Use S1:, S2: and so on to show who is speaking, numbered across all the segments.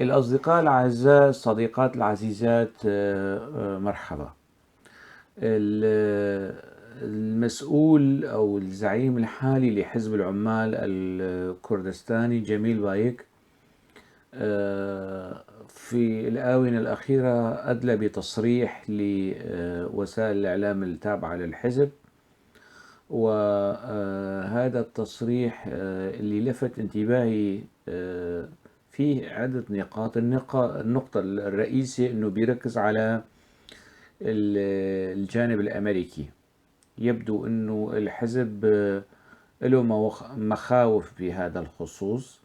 S1: الأصدقاء الأعزاء، الصديقات العزيزات، مرحبا. المسؤول أو الزعيم الحالي لحزب العمال الكردستاني جميل بايك في الآونة الأخيرة أدلى بتصريح لوسائل الإعلام التابعة للحزب، وهذا التصريح اللي لفت انتباهي فيه عدة نقاط. النقطة الرئيسية أنه بيركز على الجانب الأمريكي. يبدو أنه الحزب له مخاوف بهذا الخصوص،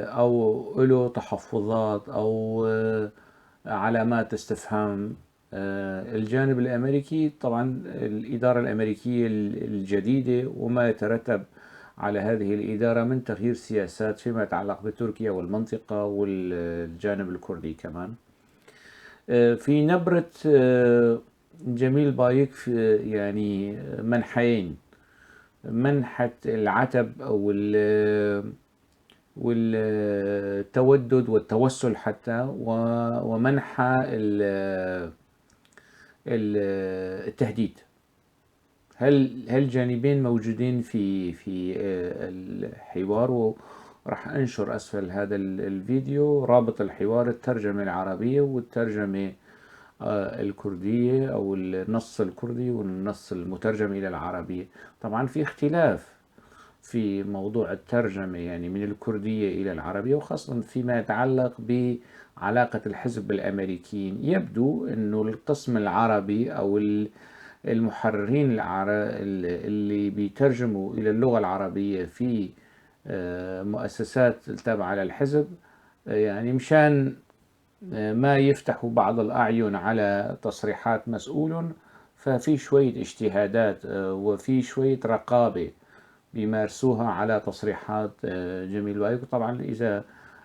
S1: أو له تحفظات أو علامات استفهام. الجانب الأمريكي طبعا الإدارة الأمريكية الجديدة وما يترتب على هذه الإدارة من تغيير سياسات فيما يتعلق بتركيا والمنطقة والجانب الكردي كمان. في نبرة جميل بايك في يعني منحين: منحة العتب أو والتودد والتوسل حتى، ومنحى التهديد. هل جانبين موجودين في الحوار، وراح انشر اسفل هذا الفيديو رابط الحوار، الترجمة العربية والترجمة الكردية أو النص الكردي والنص المترجم إلى العربية. طبعا في اختلاف في موضوع الترجمة يعني من الكردية إلى العربية، وخاصة فيما يتعلق بعلاقة الحزب بالأمريكيين. يبدو أنه القسم العربي أو المحررين اللي بيترجموا إلى اللغة العربية في مؤسسات التابعة للحزب، يعني مشان ما يفتحوا بعض الأعين على تصريحات مسؤول، ففي شوية اجتهادات وفي شوية رقابة بيمارسوها على تصريحات جميل بايك. طبعا إذا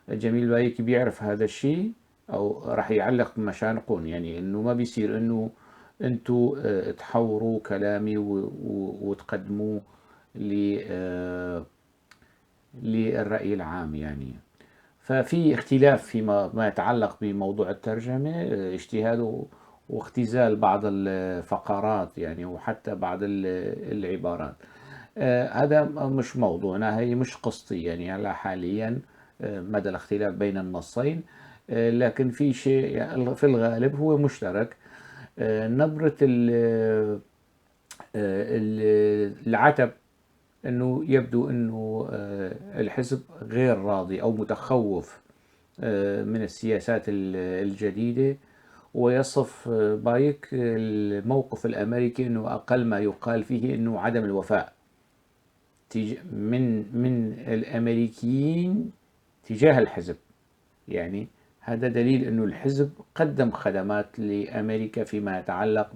S1: جميل بايك بيعرف هذا الشيء أو راح يعلق بمشانقون، يعني إنه ما بيصير إنه أنتوا تحوروا كلامي وتقدموه للرأي العام يعني. ففي اختلاف فيما يتعلق بموضوع الترجمة، اجتهاد واختزال بعض الفقرات يعني، وحتى بعض العبارات. هذا مش موضوعنا، هي مش قصتي يعني هلا حاليا مدى الاختلاف بين النصين. لكن في شيء يعني في الغالب هو مشترك. نبرة العتب، انه يبدو انه الحزب غير راضي او متخوف من السياسات الجديدة، ويصف بايك الموقف الامريكي انه اقل ما يقال فيه انه عدم الوفاء من الامريكيين تجاه الحزب. يعني هذا دليل انه الحزب قدم خدمات لامريكا فيما يتعلق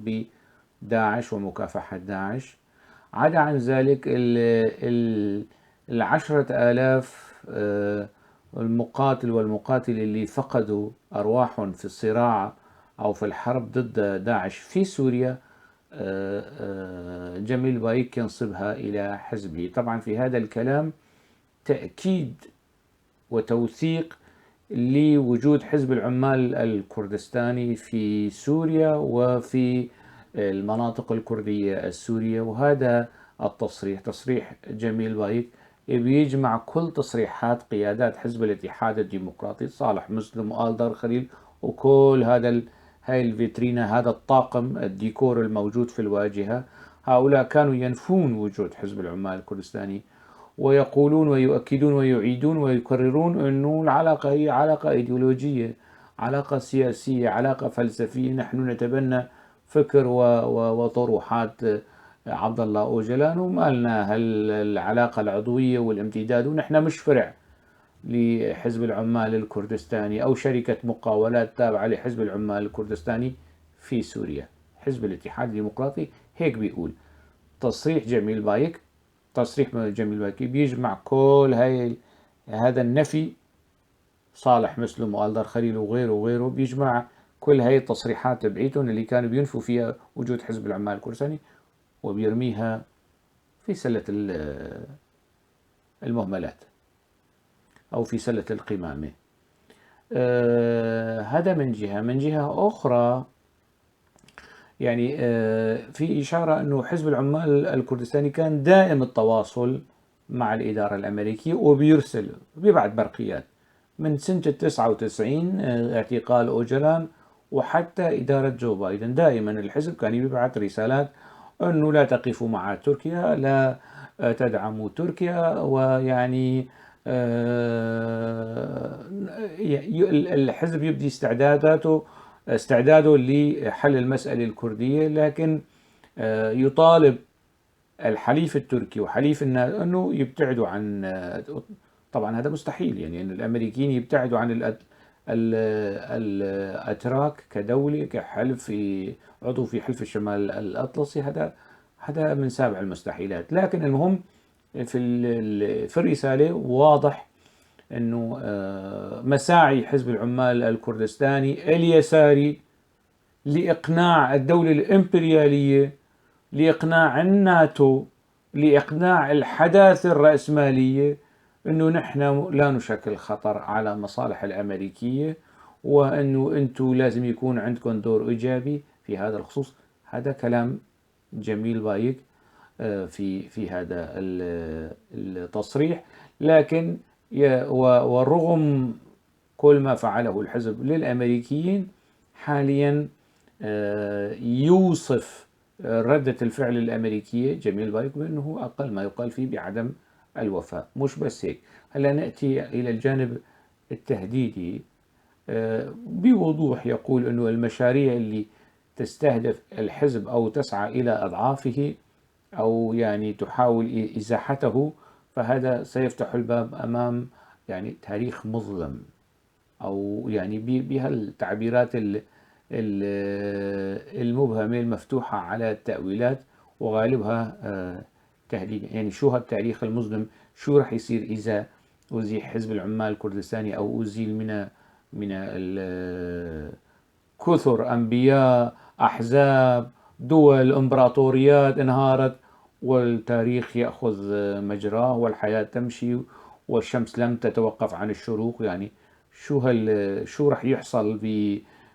S1: بداعش ومكافحة داعش. عدا عن ذلك العشرة آلاف المقاتل والمقاتل اللي فقدوا أرواحهم في الصراع أو في الحرب ضد داعش في سوريا، جميل بايك ينسبها إلى حزبه. طبعا في هذا الكلام تأكيد وتوثيق لوجود حزب العمال الكردستاني في سوريا وفي المناطق الكردية السورية. وهذا التصريح، تصريح جميل بايك، بيجمع كل تصريحات قيادات حزب الاتحاد الديمقراطي: صالح مسلم وآل خليل وكل هاي الفيترينا، هذا الطاقم الديكور الموجود في الواجهة. هؤلاء كانوا ينفون وجود حزب العمال الكردستاني، ويقولون ويؤكدون ويعيدون ويكررون أنه العلاقة هي علاقة إيديولوجية، علاقة سياسية، علاقة فلسفية. نحن نتبنى فكر وطروحات عبد الله أوجلان، وما لنا العلاقة العضوية والامتداد، ونحن مش فرع لحزب العمال الكردستاني أو شركة مقاولات تابعة لحزب العمال الكردستاني في سوريا. حزب الاتحاد الديمقراطي هيك بيقول. تصريح جميل بايك، تصريح جميل بايك بيجمع كل هذا النفي: صالح مسلم وآل خليل وغيره وغيره، بيجمع كل هاي التصريحات تبعيتهم اللي كانوا بينفوا فيها وجود حزب العمال الكردستاني، وبيرميها في سلة المهملات أو في سلة القمامة. هذا من جهة. من جهة أخرى يعني في إشارة أنه حزب العمال الكردستاني كان دائم التواصل مع الإدارة الأمريكية وبيرسل بيبعت برقيات من سنة 99 اعتقال أوجلان وحتى إدارة جو بايدن. دائما الحزب كان يبعث رسالات أنه لا تقفوا مع تركيا، لا تدعموا تركيا، ويعني الحزب يبدي استعداده لحل المسألة الكردية، لكن يطالب الحليف التركي وحليف الناس أنه يبتعدوا عن، طبعا هذا مستحيل، يعني أن الأمريكيين يبتعدوا عن الأتراك كدولة كحلف عضو في حلف الشمال الأطلسي. هذا من سابع المستحيلات. لكن المهم في الرسالة واضح أنه مساعي حزب العمال الكردستاني اليساري لإقناع الدولة الإمبريالية، لإقناع الناتو، لإقناع الحداثة الرأسمالية أنه نحن لا نشكل خطر على مصالح الأمريكية، وأنه أنتم لازم يكون عندكم دور إيجابي في هذا الخصوص. هذا كلام جميل بايك في هذا التصريح. لكن ورغم كل ما فعله الحزب للأمريكيين حاليا يوصف ردة الفعل الأمريكية جميل بايك بأنه أقل ما يقال فيه بعدم الوفاء. مش بس هيك، هلا نأتي إلى الجانب التهديدي. بوضوح يقول أنه المشاريع اللي تستهدف الحزب أو تسعى إلى أضعافه أو يعني تحاول إزاحته، فهذا سيفتح الباب أمام يعني تاريخ مظلم، أو يعني بهالتعبيرات المبهمة المفتوحة على التأويلات وغالبها تهديد. يعني شو هالتاريخ المظلم؟ شو رح يصير إذا أزيح حزب العمال الكردستاني أو أزيل من كثر أنبياء، أحزاب، دول، إمبراطوريات انهارت، والتاريخ يأخذ مجراه والحياة تمشي والشمس لم تتوقف عن الشروق. يعني شو رح يحصل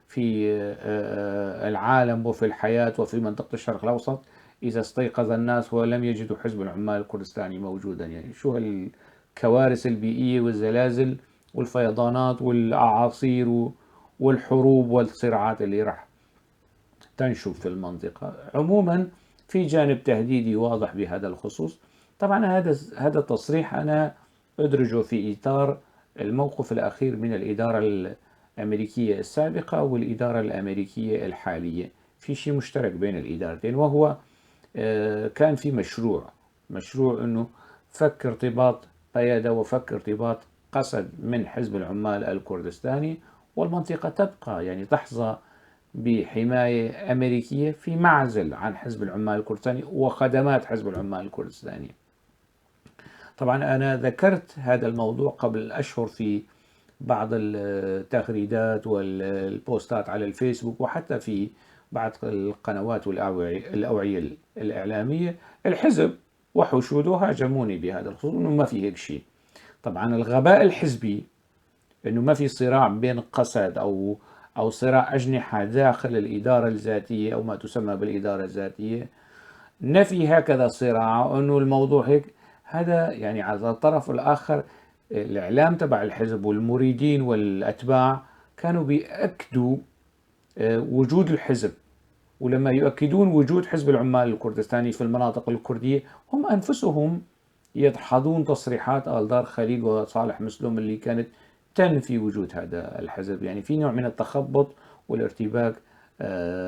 S1: في العالم وفي الحياة وفي منطقة الشرق الأوسط إذا استيقظ الناس ولم يجدوا حزب العمال الكردستاني موجودا؟ يعني شو هالكوارث البيئية والزلازل والفيضانات والأعاصير والحروب والصراعات اللي راح تنشب في المنطقة. عموما في جانب تهديدي واضح بهذا الخصوص. طبعا هذا التصريح أنا أدرجه في إطار الموقف الأخير من الإدارة الأمريكية السابقة والإدارة الأمريكية الحالية. في شيء مشترك بين الإدارتين، وهو كان في مشروع أنه فك ارتباط قيادة وفك ارتباط قسد من حزب العمال الكردستاني، والمنطقة تبقى يعني تحظى بحماية أمريكية في معزل عن حزب العمال الكردستاني وخدمات حزب العمال الكردستاني. طبعا أنا ذكرت هذا الموضوع قبل أشهر في بعض التغريدات والبوستات على الفيسبوك وحتى في بعض القنوات والأوعية الإعلامية. الحزب وحشوده هاجموني بهذا الخصوص أنه ما في هيك شيء. طبعا الغباء الحزبي أنه ما في صراع بين قسد أو صراع أجنحة داخل الإدارة الذاتية أو ما تسمى بالإدارة الذاتية. نفي هكذا صراع أنه الموضوع هيك، هذا يعني على الطرف الآخر الإعلام تبع الحزب والمريدين والأتباع كانوا بيأكدوا وجود الحزب. ولما يؤكدون وجود حزب العمال الكردستاني في المناطق الكردية هم أنفسهم يدحضون تصريحات آلدار خليل وصالح مسلوم اللي كانت تنفي وجود هذا الحزب. يعني في نوع من التخبط والارتباك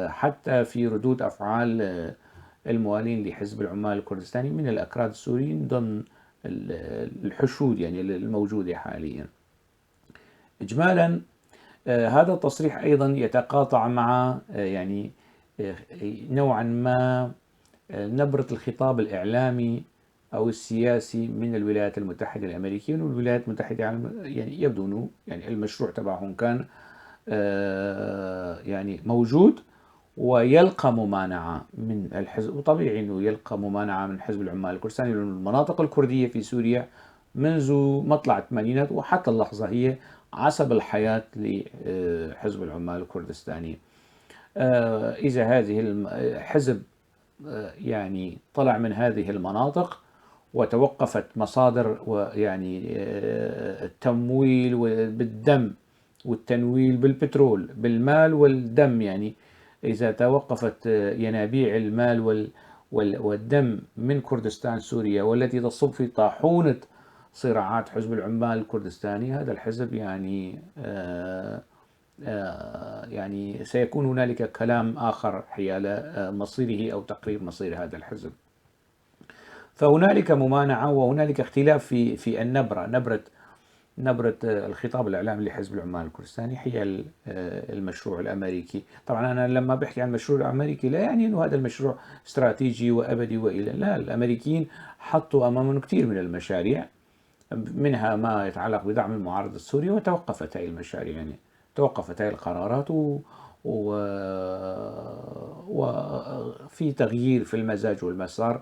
S1: حتى في ردود أفعال الموالين لحزب العمال الكردستاني من الأكراد السوريين ضمن الحشود يعني الموجودة حاليا. إجمالا هذا التصريح أيضا يتقاطع مع يعني نوعا ما نبرة الخطاب الإعلامي أو السياسي من الولايات المتحدة الأمريكية. والولايات المتحدة يعني يبدو أنه يعني المشروع تبعهم كان يعني موجود ويلقى ممانعة من الحزب، وطبيعي أنه يلقى ممانعة من حزب العمال الكردستاني، لأن المناطق الكردية في سوريا منذ مطلع الثمانينات وحتى اللحظة هي عصب الحياة لحزب العمال الكردستاني. إذا هذه الحزب يعني طلع من هذه المناطق وتوقفت مصادر ويعني التمويل بالدم والتنويل بالبترول بالمال والدم، يعني إذا توقفت ينابيع المال والدم من كردستان سوريا والتي تصب في طاحونة صراعات حزب العمال الكردستاني، هذا الحزب يعني سيكون هنالك كلام آخر حيال مصيره أو تقرير مصير هذا الحزب. فهنالك ممانعة وهنالك اختلاف في نبرة الخطاب الإعلامي لحزب العمال الكردستاني حيال المشروع الأمريكي. طبعا أنا لما بحكي عن المشروع الأمريكي لا يعني أنه هذا المشروع استراتيجي وأبدي لا، الأمريكيين حطوا أمامهم كثير من المشاريع، منها ما يتعلق بدعم المعارضة السورية، وتوقفت هذه المشاريع، يعني توقفت هذه القرارات وفي تغيير في المزاج والمسار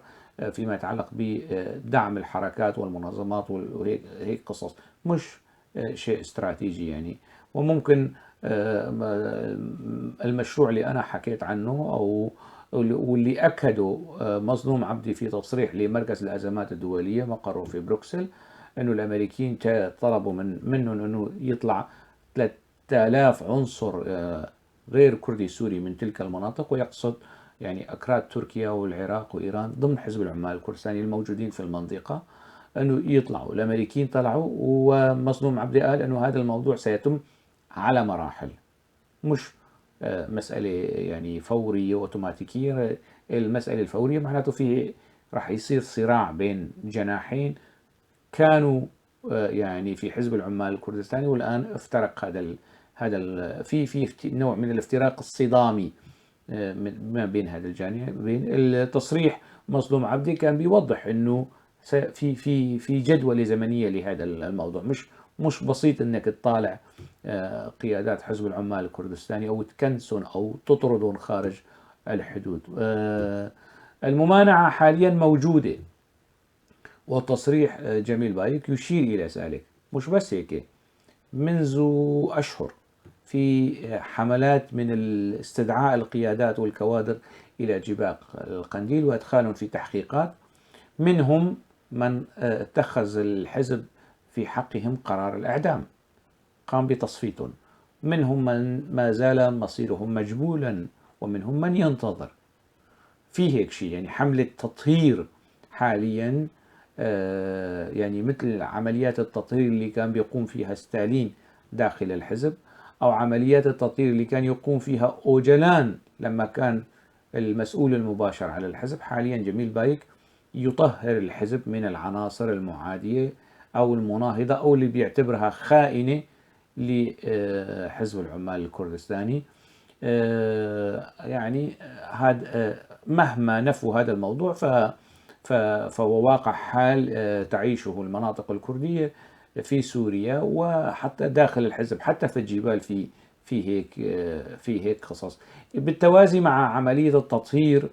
S1: فيما يتعلق بدعم الحركات والمنظمات وهيك قصص، مش شيء استراتيجي يعني. وممكن المشروع اللي أنا حكيت عنه أو واللي أكده مظلوم عبدي في تصريح لمركز الأزمات الدولية مقره في بروكسل، أنه الأمريكيين طلبوا منهم أنه يطلع 3000 عنصر غير كردي سوري من تلك المناطق، ويقصد يعني أكراد تركيا والعراق وإيران ضمن حزب العمال الكردستاني الموجودين في المنطقة، أنه يطلعوا. الأمريكيين طلعوا، ومظلوم عبدي قال أنه هذا الموضوع سيتم على مراحل، مش مسألة يعني فورية وأوتوماتيكية. المسألة الفورية معناته فيه راح يصير صراع بين جناحين كانوا يعني في حزب العمال الكردستاني، والآن افترق في نوع من الافتراق الصدامي ما بين هذا الجانبين. التصريح مظلوم عبدي كان بيوضح انه في جدولة زمنية لهذا الموضوع، مش بسيط انك تطالع قيادات حزب العمال الكردستاني او تكنسون او تطردون خارج الحدود. الممانعة حاليا موجودة، وتصريح جميل بايك يشير إلى ذلك. مش بس هيك، منذ أشهر في حملات من استدعاء القيادات والكوادر إلى جباق القنديل وإدخالهم في تحقيقات، منهم من اتخذ الحزب في حقهم قرار الإعدام، قام بتصفيتهم، منهم من ما زال مصيرهم مجهولا، ومنهم من ينتظر. في هيك شيء يعني حملة تطهير حاليا، يعني مثل عمليات التطهير اللي كان بيقوم فيها ستالين داخل الحزب، أو عمليات التطهير اللي كان يقوم فيها أوجلان لما كان المسؤول المباشر على الحزب. حاليا جميل بايك يطهر الحزب من العناصر المعادية أو المناهضة أو اللي بيعتبرها خائنة لحزب العمال الكردستاني. يعني هذا مهما نفوا هذا الموضوع فهو واقع حال تعيشه المناطق الكردية في سوريا وحتى داخل الحزب، حتى في الجبال في هيك قصص، بالتوازي مع عملية التطهير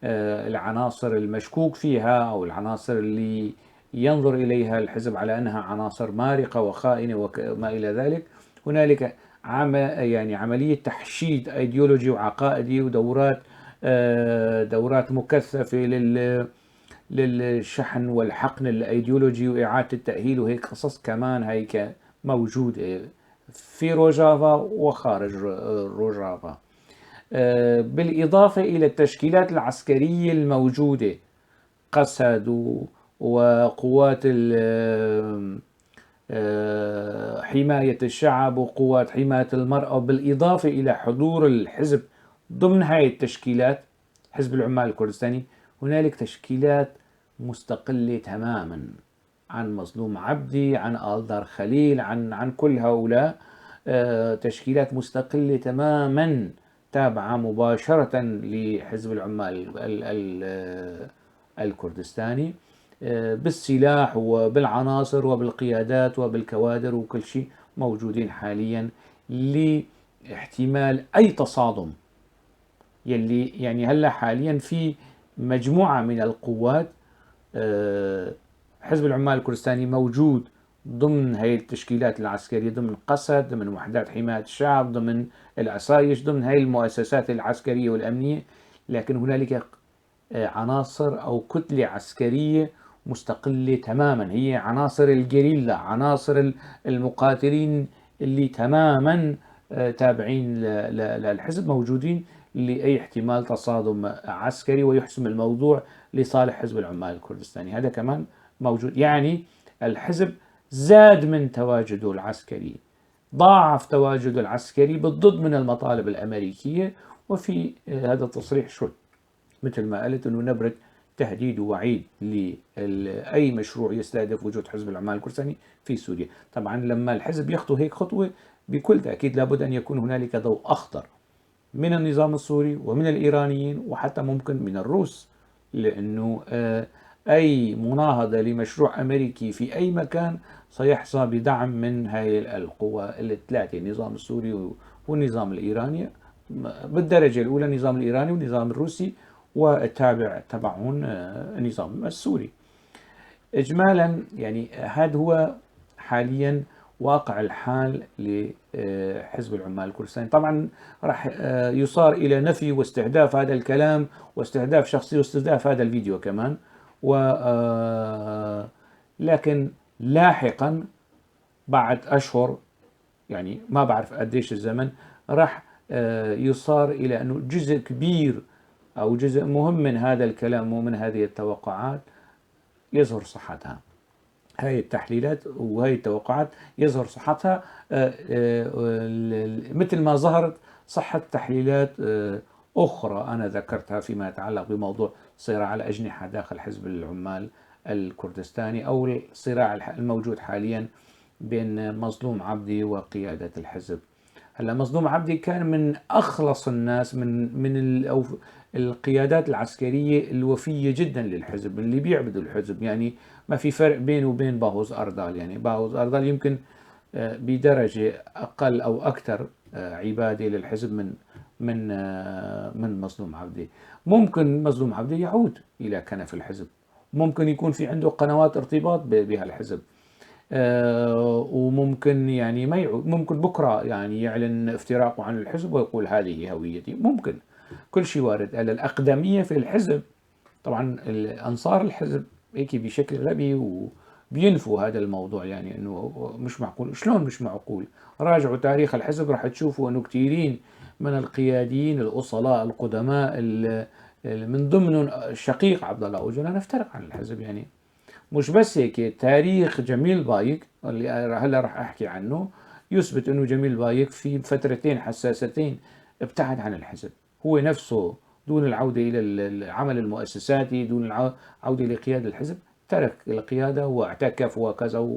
S1: العناصر المشكوك فيها أو العناصر اللي ينظر إليها الحزب على أنها عناصر مارقة وخائنة وما إلى ذلك. هنالك يعني عملية تحشيد أيديولوجي وعقائدي ودورات مكثفة للشحن والحقن الأيديولوجي وإعادة التأهيل وهيك قصص كمان هيك موجودة في روجافا وخارج روجافا، بالإضافة إلى التشكيلات العسكرية الموجودة، قسد وقوات حماية الشعب وقوات حماية المرأة، بالإضافة إلى حضور الحزب ضمن هاي التشكيلات. حزب العمال الكردستاني هنالك تشكيلات مستقلة تماما عن مظلوم عبدي، عن آلدار خليل، عن كل هؤلاء، تشكيلات مستقلة تماما تابعة مباشرة لحزب العمال الكردستاني بالسلاح وبالعناصر وبالقيادات وبالكوادر وكل شيء موجودين حاليا لاحتمال أي تصادم. يلي يعني هلا حاليا في مجموعة من القوات حزب العمال الكردستاني موجود ضمن هاي التشكيلات العسكرية، ضمن قسد، ضمن وحدات حماية الشعب، ضمن العصايش، ضمن هاي المؤسسات العسكرية والأمنية. لكن هنالك عناصر أو كتلة عسكرية مستقلة تماما، هي عناصر الجريلا، عناصر المقاتلين اللي تماما تابعين للحزب، موجودين لأي احتمال تصادم عسكري ويحسم الموضوع لصالح حزب العمال الكردستاني. هذا كمان موجود، يعني الحزب زاد من تواجده العسكري، ضاعف تواجده العسكري بالضد من المطالب الأمريكية. وفي هذا التصريح شو مثل ما قلت أنه نبرة تهديد ووعيد لأي مشروع يستهدف وجود حزب العمال الكردستاني في سوريا. طبعا لما الحزب يخطو هيك خطوة بكل تأكيد لابد أن يكون هنالك ضوء أخضر من النظام السوري ومن الإيرانيين وحتى ممكن من الروس، لأنه أي مناهضة لمشروع أمريكي في أي مكان سيحظى بدعم من هاي القوى الثلاثة، النظام السوري والنظام الإيراني بالدرجة الأولى، النظام الإيراني والنظام الروسي والتابع تبعهم النظام السوري. إجمالا يعني هذا هو حاليا واقع الحال لحزب العمال الكردستاني. طبعا راح يصار إلى نفي واستهداف هذا الكلام واستهداف شخصي واستهداف هذا الفيديو كمان، لكن لاحقا بعد أشهر، يعني ما بعرف قديش الزمن، راح يصار إلى أنه جزء كبير أو جزء مهم من هذا الكلام ومن هذه التوقعات يظهر صحتها. هاي التحليلات وهي التوقعات يظهر صحتها مثل ما ظهرت صحة تحليلات أخرى أنا ذكرتها فيما يتعلق بموضوع صراع الأجنحة داخل حزب العمال الكردستاني، أو الصراع الموجود حاليا بين مظلوم عبدي وقيادة الحزب. هلا مظلوم عبدي كان من أخلص الناس من القيادات العسكرية الوفية جدا للحزب، اللي بيعبدوا الحزب، يعني ما في فرق بينه وبين باغوز أردال. يعني باغوز أردال يمكن بدرجة أقل أو أكثر عبادة للحزب من مظلوم عبدي. ممكن مظلوم عبدي يعود إلى كنف الحزب، ممكن يكون في عنده قنوات ارتباط بها الحزب، وممكن يعني ما يعود، ممكن بكرة يعني يعلن افتراقه عن الحزب ويقول هذه هويتي، ممكن كل شيء وارد. الأقدمية في الحزب طبعا أنصار الحزب هيك بشكل غبي وبينفوا هذا الموضوع، يعني أنه مش معقول. شلون مش معقول؟ راجعوا تاريخ الحزب راح تشوفوا أنه كثيرين من القياديين الأصلاء القدماء من ضمنهم الشقيق عبد الله أوجلان افترق عن الحزب. يعني مش بس هيك، تاريخ جميل بايك اللي هلا راح احكي عنه يثبت انه جميل بايك في فترتين حساستين ابتعد عن الحزب هو نفسه دون العودة الى العمل المؤسساتي، دون العودة لقيادة الحزب، ترك القيادة واعتكف وكذا،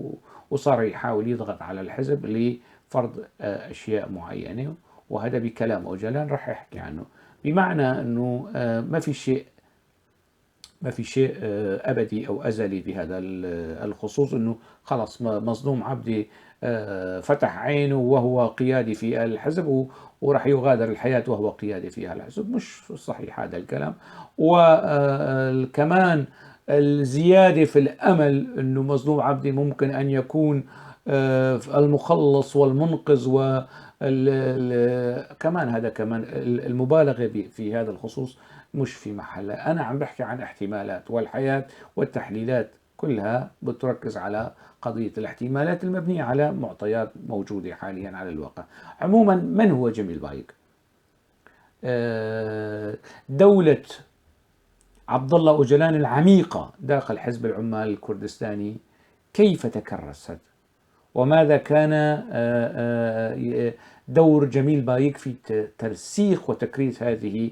S1: وصار يحاول يضغط على الحزب لفرض اشياء معينة. وهذا بكلام أوجلان راح احكي عنه، بمعنى انه ما في شيء أبدي أو أزلي بهذا الخصوص، أنه خلص مظلوم عبدي فتح عينه وهو قيادي في الحزب وراح يغادر الحياة وهو قيادي في الحزب. مش صحيح هذا الكلام. وكمان الزيادة في الأمل أنه مظلوم عبدي ممكن أن يكون المخلص والمنقذ كمان هذا كمان المبالغة في هذا الخصوص مش في محلها. أنا عم بحكي عن احتمالات، والحياة والتحليلات كلها بتركز على قضية الاحتمالات المبنية على معطيات موجودة حاليا على الواقع. عموما من هو جميل بايك؟ دولة عبد الله أوجلان العميقة داخل حزب العمال الكردستاني كيف تكرست؟ وماذا كان دور جميل بايك في ترسيخ وتكريس هذه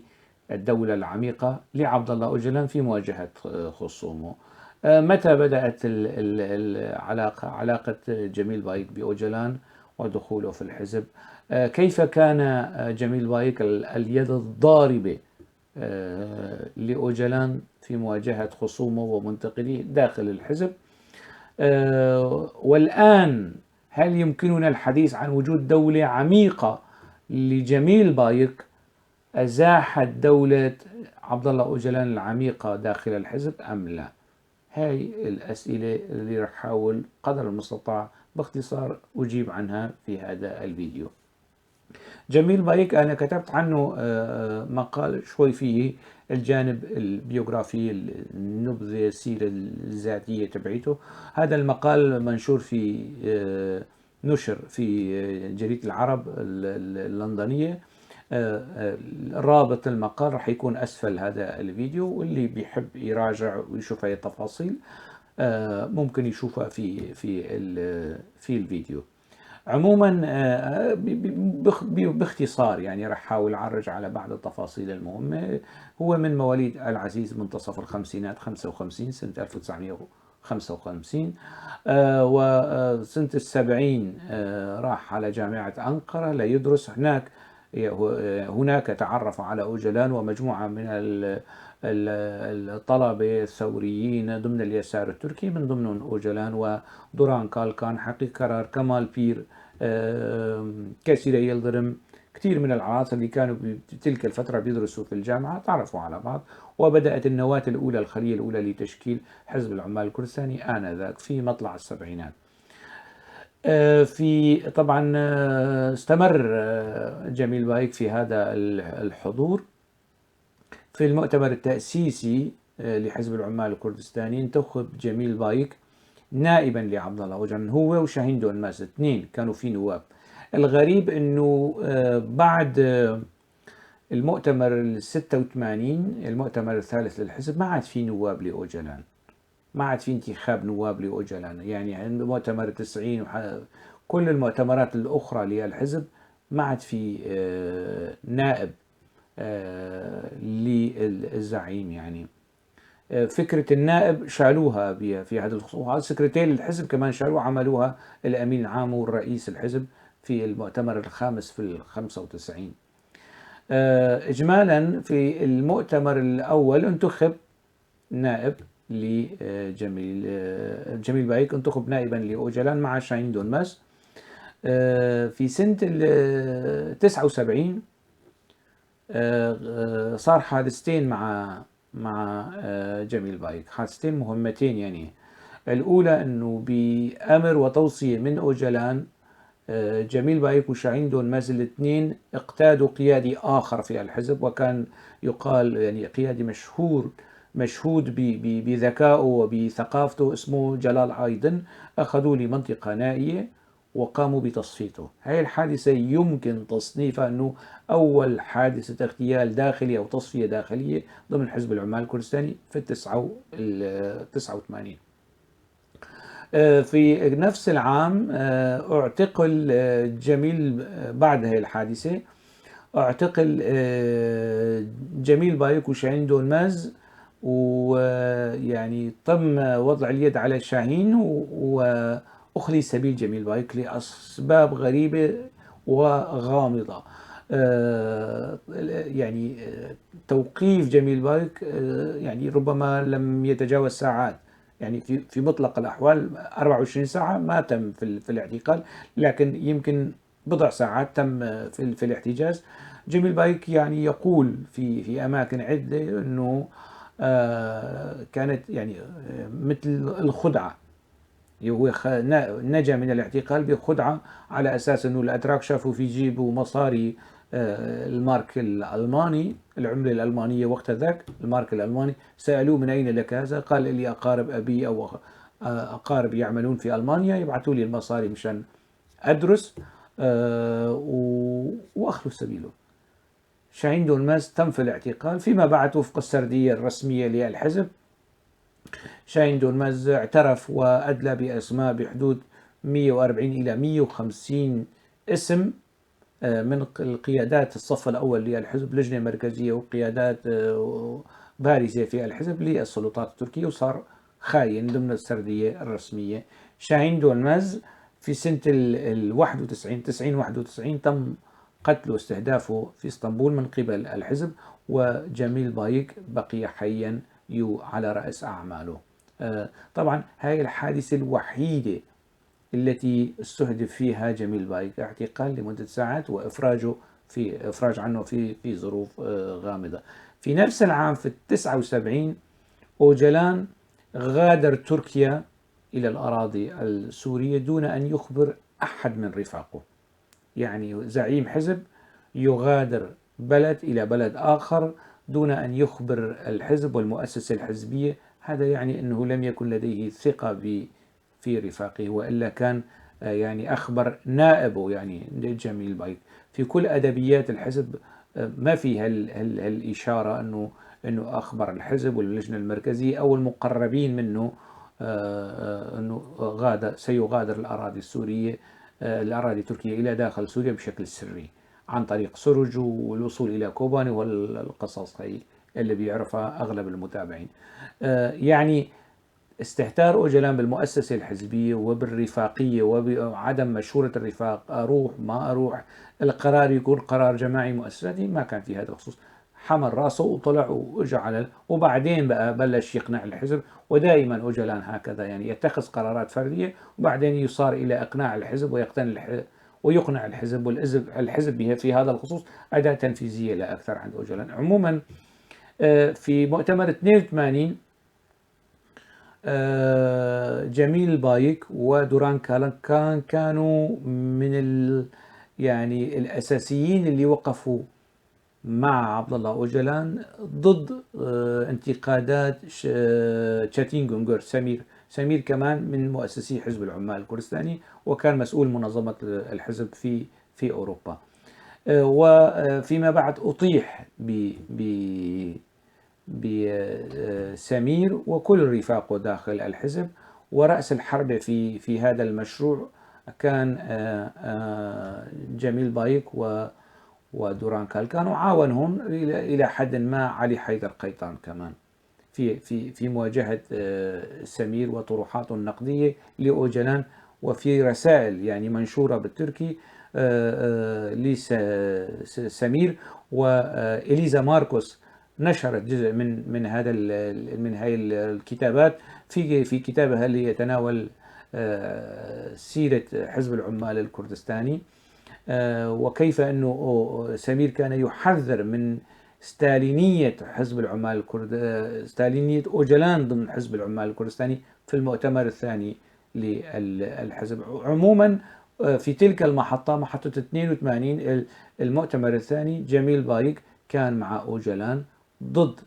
S1: الدولة العميقة لعبد الله أوجلان في مواجهة خصومه؟ متى بدأت علاقة جميل بايك بأوجلان ودخوله في الحزب؟ كيف كان جميل بايك اليد الضاربة لأوجلان في مواجهة خصومه ومنتقديه داخل الحزب؟ والآن هل يمكننا الحديث عن وجود دولة عميقة لجميل بايك أزاحت دولة عبد الله أوجلان العميقة داخل الحزب أم لا؟ هاي الأسئلة اللي رح أحاول قدر المستطاع باختصار أجيب عنها في هذا الفيديو. جميل بايك أنا كتبت عنه مقال شوي فيه الجانب البيوغرافي، النبذة، السيرة الذاتية تبعيته. هذا المقال منشور في نشر في جريدة العرب اللندنية. رابط المقال راح يكون أسفل هذا الفيديو، واللي بيحب يراجع ويشوف هاي التفاصيل ممكن يشوفها في الفيديو. عموما باختصار يعني راح احاول اعرج على بعض التفاصيل المهمة. هو من مواليد العزيز منتصف الخمسينات، 55 سنة 1955. وسنة السبعين راح على جامعة أنقرة ليدرس هناك. هناك تعرف على أوجلان ومجموعة من الطلبة الثوريين ضمن اليسار التركي، من ضمنهم أوجلان ودوران كالكان، حقيق قرار، كمال بير، كاسيري يلدرم. كثير من العناصر اللي كانوا بتلك الفترة بيدرسوا في الجامعة تعرفوا على بعض، وبدأت النواة الأولى، الخلية الأولى لتشكيل حزب العمال الكردستاني آنذاك في مطلع السبعينات. في طبعا استمر جميل بايك في هذا الحضور في المؤتمر التأسيسي لحزب العمال الكردستاني. انتخب جميل بايك نائبا لعبد الله أوجلان، هو وشاهين دونماس، اثنين كانوا في نواب. الغريب انه بعد المؤتمر ال 86، المؤتمر الثالث للحزب، ما عاد في نواب لأوجلان، ما عاد في انتخاب نواب لأوجلان. يعني عند مؤتمر 90 كل المؤتمرات الأخرى للحزب ما عاد في نائب للزعيم. يعني فكرة النائب شالوها في هذا الخصوص. سكرتير الحزب كمان شالوها، عملوها الأمين العام والرئيس الحزب في المؤتمر الخامس في 95. إجمالا في المؤتمر الأول انتخب نائب جميل بايك، انتخب نائبا لأوجلان مع شاهين دونماس. في سنة 79 صار حادثتين مع جميل بايك، حادثتين مهمتين. يعني الأولى أنه بأمر وتوصية من أوجلان، جميل بايك وشاهين دونماس الاثنين اقتادوا قيادي آخر في الحزب، وكان يقال يعني قيادي مشهود بذكائه وبثقافته، اسمه جلال أيضن. أخذوا لمنطقة نائية وقاموا بتصفيته. هاي الحادثة يمكن تصنيفها أنه أول حادثة اغتيال داخلي أو تصفية داخلية ضمن حزب العمال الكردستاني في 89. في نفس العام اعتقل جميل بعد هذه الحادثة. اعتقل جميل بايك وشاهين دونماز، ويعني تم وضع اليد على شاهين وأخلي سبيل جميل بايك لأسباب غريبة وغامضة. يعني توقيف جميل بايك يعني ربما لم يتجاوز ساعات، يعني في مطلق الأحوال 24 ساعة ما تم في الاعتقال، لكن يمكن بضع ساعات تم في الاحتجاز. جميل بايك يعني يقول في أماكن عدة أنه كانت يعني مثل الخدعة. هو نجا من الاعتقال بخدعة، على أساس أنه الأتراك شافوا في جيبه مصاري المارك الألماني، العملة الألمانية وقت ذاك، المارك الألماني. سألوه من أين لك هذا؟ قال لي أقارب أبي أو أقارب يعملون في ألمانيا يبعثوا لي المصاري مشان أدرس وأخلو سبيله. شاهين دونماس تم في الاعتقال. فيما بعد وفق السردية الرسمية للحزب، شاهين دونماز اعترف وأدلى بأسماء بحدود 140 إلى 150 اسم من القيادات الصف الأول للحزب، لجنة مركزية وقيادات بارزة في الحزب للسلطات التركية، وصار خاين ضمن السردية الرسمية. شاهين دونماز في سنة 91 تم قتله واستهدافه في اسطنبول من قبل الحزب، وجميل بايك بقي حيا على رأس أعماله. طبعا هاي الحادثة الوحيدة التي استهدف فيها جميل بايك، اعتقال لمدة ساعات إفراج عنه في ظروف غامضة. في نفس العام في 79 أوجلان غادر تركيا إلى الأراضي السورية دون أن يخبر أحد من رفاقه. يعني زعيم حزب يغادر بلد إلى بلد آخر دون أن يخبر الحزب والمؤسسة الحزبية، هذا يعني أنه لم يكن لديه ثقة في رفاقه، وإلا كان يعني أخبر نائبه يعني جميل بايك. في كل أدبيات الحزب ما في هالإشارة أنه أخبر الحزب واللجنة المركزية أو المقربين منه أنه سيغادر الأراضي السورية، الأراضي التركية إلى داخل سوريا بشكل سري عن طريق سرج والوصول إلى كوباني والقصص هي اللي بيعرفها أغلب المتابعين. يعني استهتار أوجلان بالمؤسسة الحزبية وبالرفاقية وبعدم مشورة الرفاق، أروح ما أروح، القرار يكون قرار جماعي مؤسساتي، ما كان في هذا الخصوص. حمل راسه وطلع وإجا وبعدين بقى بلش يقنع الحزب. ودائما أوجلان هكذا يعني يتخذ قرارات فردية وبعدين يصار إلى إقناع الحزب ويقنع الحزب، والحزب به في هذا الخصوص أداة تنفيذية لا أكثر عند أوجلان. عموما في مؤتمر 82 جميل بايك ودوران كالن كانوا من يعني الأساسيين اللي وقفوا مع عبد الله أوجلان ضد انتقادات تشاتين جونجر. سمير كمان من مؤسسي حزب العمال الكردستاني وكان مسؤول منظمة الحزب في أوروبا. وفيما بعد أطيح بسمير وكل رفاقه داخل الحزب. ورأس الحرب في هذا المشروع كان جميل بايك ودوران كالكان، وعاونهم إلى حد ما علي حيدر قيطان كمان في مواجهة سمير وطروحاته النقدية لأوجلان. وفي رسائل يعني منشورة بالتركي لسمير، وإليزا ماركوس نشرت جزء من هذه الكتابات في كتابها اللي يتناول سيرة حزب العمال الكردستاني، وكيف أنه سمير كان يحذر من ستالينية حزب العمال ستالينية أوجلان ضمن حزب العمال الكردستاني في المؤتمر الثاني للحزب. عموما في تلك المحطة، محطة 82 المؤتمر الثاني، جميل بايك كان مع أوجلان ضد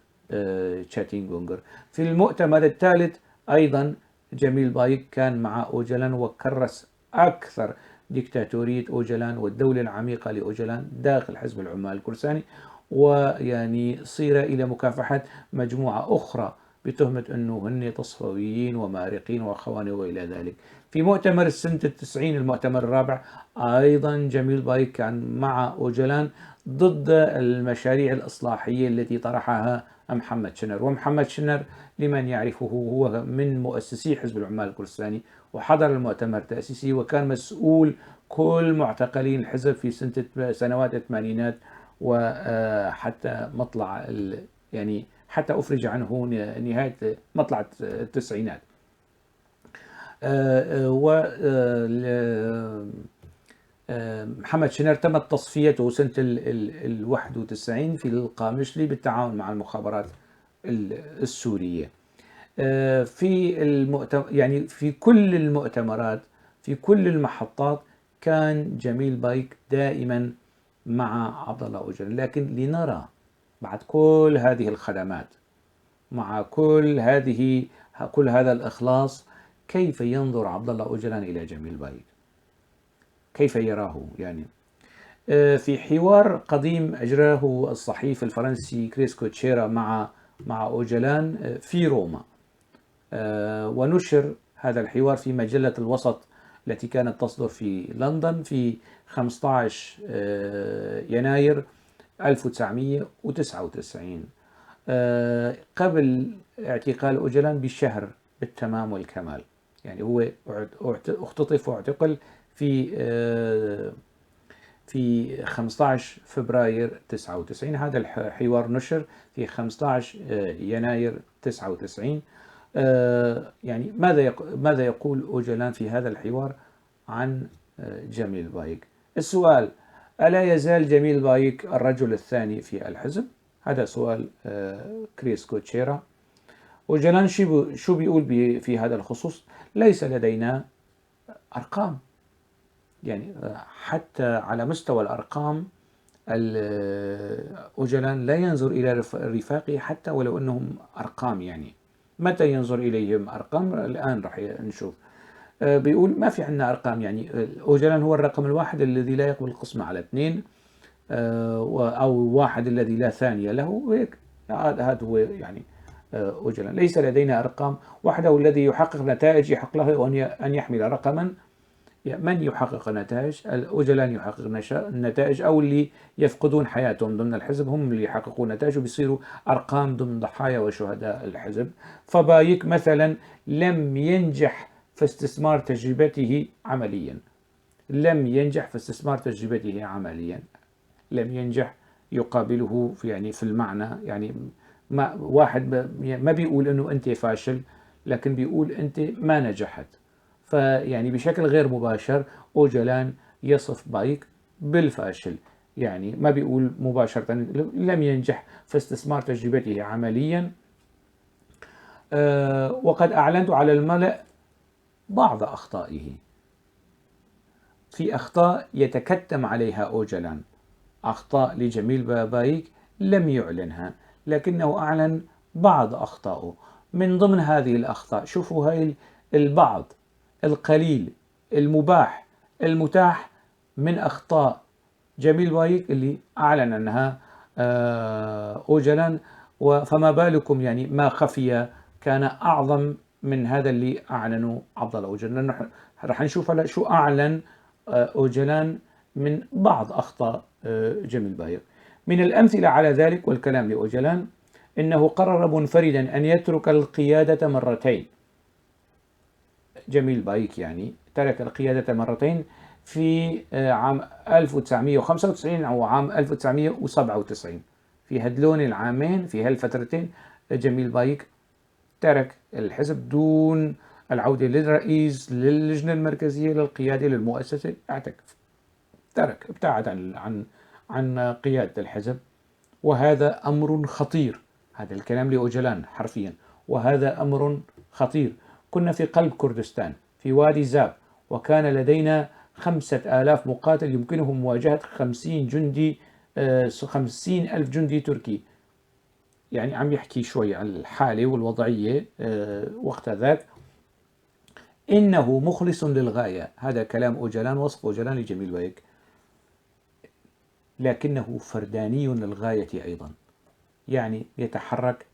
S1: تشاتين جونجر. في المؤتمر الثالث أيضا جميل بايك كان مع أوجلان وكرس أكثر ديكتاتورية أوجلان والدولة العميقة لأوجلان داخل حزب العمال الكردستاني، ويعني صير إلى مكافحة مجموعة أخرى بتهمة أنه هن تصفويين ومارقين وخواني وإلى ذلك. في مؤتمر السنة 90 المؤتمر الرابع أيضا جميل بايك كان مع أوجلان ضد المشاريع الإصلاحية التي طرحها محمد شنر. ومحمد شنر لمن يعرفه هو من مؤسسي حزب العمال الكردستاني وحضر المؤتمر التأسيسي وكان مسؤول كل معتقلين الحزب في سنوات الثمانينات وحتى مطلع يعني حتى أفرج عنه نهاية مطلع التسعينات. محمد شنر تمت تصفيته سنة 91 في القامشلي بالتعاون مع المخابرات السورية. يعني في كل المؤتمرات في كل المحطات كان جميل بايك دائما مع عبد الله أوجلان. لكن لنرى بعد كل هذه الخدمات، مع كل هذا الإخلاص، كيف ينظر عبد الله أوجلان إلى جميل بايك، كيف يراه يعني. في حوار قديم أجراه الصحيفي الفرنسي كريسكو تشيرا مع أوجلان في روما، ونشر هذا الحوار في مجلة الوسط التي كانت تصدر في لندن في 15 يناير 1999 قبل اعتقال أوجلان بشهر بالتمام والكمال. يعني هو اختطف واعتقل في 15 فبراير 99. هذا الحوار نشر في 15 يناير 99. يعني ماذا يقول أوجلان في هذا الحوار عن جميل بايك؟ السؤال: ألا يزال جميل بايك الرجل الثاني في الحزب؟ هذا سؤال كريسكو تشيرا. أوجلان شو بيقول في هذا الخصوص؟ ليس لدينا أرقام، يعني حتى على مستوى الأرقام أوجلان لا ينظر إلى رفاقه حتى ولو أنهم أرقام. يعني متى ينظر إليهم أرقام؟ الآن راح نشوف. بيقول ما في عندنا أرقام، يعني أوجلان هو الرقم الواحد الذي لا يقبل القسمة على اثنين، أو واحد الذي لا ثانية له، وهيك. هذا هو يعني أوجلان. ليس لدينا أرقام، وحده الذي يحقق نتائج يحق له أن يحمل رقما. من يحقق نتائج؟ الأوجلان يحقق النتائج، أو اللي يفقدون حياتهم ضمن الحزب هم اللي يحققون نتائج وبيصيروا أرقام ضمن ضحايا وشهداء الحزب. فبايك مثلا لم ينجح في استثمار تجربته عمليا. لم ينجح في استثمار تجربته عمليا. لم ينجح يقابله في المعنى، يعني ما واحد ما بيقول انه انت فاشل، لكن بيقول انت ما نجحت. فيعني بشكل غير مباشر أوجلان يصف بايك بالفاشل، يعني ما بيقول مباشرة لم ينجح في استثمار تجربته عمليا. وقد أعلنت على الملأ بعض أخطائه. في أخطاء يتكتم عليها أوجلان، أخطاء لجميل بايك لم يعلنها، لكنه أعلن بعض أخطائه. من ضمن هذه الأخطاء، شوفوا هاي البعض القليل المباح المتاح من أخطاء جميل بايك اللي أعلن أنها أوجلان، فما بالكم يعني ما خفي كان أعظم من هذا اللي أعلنه عبد الله أوجلان. رح نشوف هلا شو أعلن أوجلان من بعض أخطاء جميل بايك. من الأمثلة على ذلك والكلام لأوجلان إنه قرر منفردا أن يترك القيادة مرتين. جميل بايك يعني ترك القيادة مرتين في عام 1995 أو عام 1997. في هدلون العامين، في هالفترتين جميل بايك ترك الحزب دون العودة للرئيس، للجنة المركزية، للقيادة، للمؤسسة. اعتكف، ترك، ابتعد عن قيادة الحزب. وهذا أمر خطير. هذا الكلام لأوجلان حرفيا. وهذا أمر خطير. كنا في قلب كردستان في وادي زاب، وكان لدينا 5000 مقاتل يمكنهم مواجهة 50 ألف جندي تركي. يعني عم يحكي شوي عن الحالة والوضعية وقت ذاك. إنه مخلص للغاية، هذا كلام أوجلان، وصف أوجلان لجميل بايك، لكنه فرداني للغاية أيضا. يعني يتحرك